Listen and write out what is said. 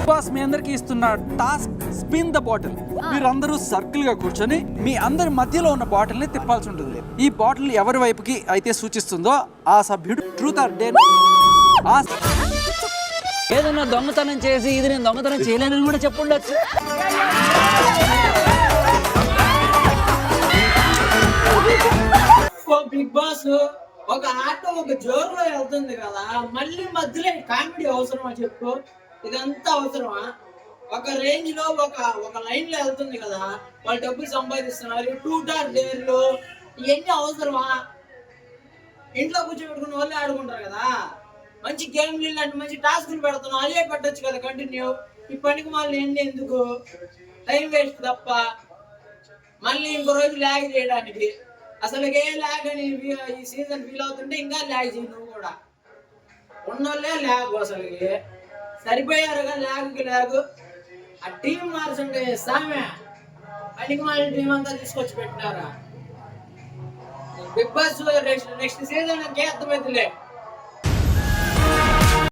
Boss మీ అందరికి ఇస్తున్న task spin the bottle. మీరందరూ సర్కిల్ గా కూర్చొని మీ అందరి మధ్యలో ఉన్న బాటిల్ ని తిప్పాల్సి ఉంటుంది. ఈ బాటిల్ ఎవరి వైపుకి అయితే సూచిస్తుందో ఆ సభ్యుడు ట్రూత్ ఆర్ డేర్. ఏదన్నా దొంగతనం చేసి ఇది నేను దొంగతనం చేయలేనని కూడా చెప్పుండొచ్చు. బిగ్ బాస్ ఒక ఆటో ఒక జోరులో వెళ్తుంది కదా, మళ్ళీ మధ్యలో కామెడీ అవసరమా చెప్పు? ఇదంతా అవసరమా? ఒక రేంజ్ లో ఒక లైన్ లో వెళ్తుంది కదా, వాళ్ళు డబ్బులు సంపాదిస్తున్నారు, ట్రూత్ ఆర్ డేర్ లో ఇవన్నీ అవసరమా? ఇంట్లో కూర్చోబెట్టుకుని వాళ్ళే ఆడుకుంటారు కదా. మంచి గేమ్లు ఇలాంటి మంచి టాస్క్లు పెడుతున్నాం, అదే పెట్టచ్చు కదా కంటిన్యూ. ఈ పనికి మళ్ళీ ఎన్ని ఎందుకు? టైం వేస్ట్ తప్ప. మళ్ళీ ఇంకో రోజు ల్యాగ్ చేయడానికి. అసలు ఏ ల్యాగ్ అని ఈ సీజన్ ఫీల్ అవుతుంటే ఇంకా ల్యాగ్ చేయి నువ్వు కూడా. ఉన్నోళ్ళే ల్యాగ్ అసలుకి సరిపోయారుగా ల్యాగ్. ఆ టీం మార్చండి సామె. పనికి మళ్ళీ టీం అంతా తీసుకొచ్చి పెట్టినారా? బిగ్ బాస్ నెక్స్ట్ సీజన్ నాకే అర్థమైతులే.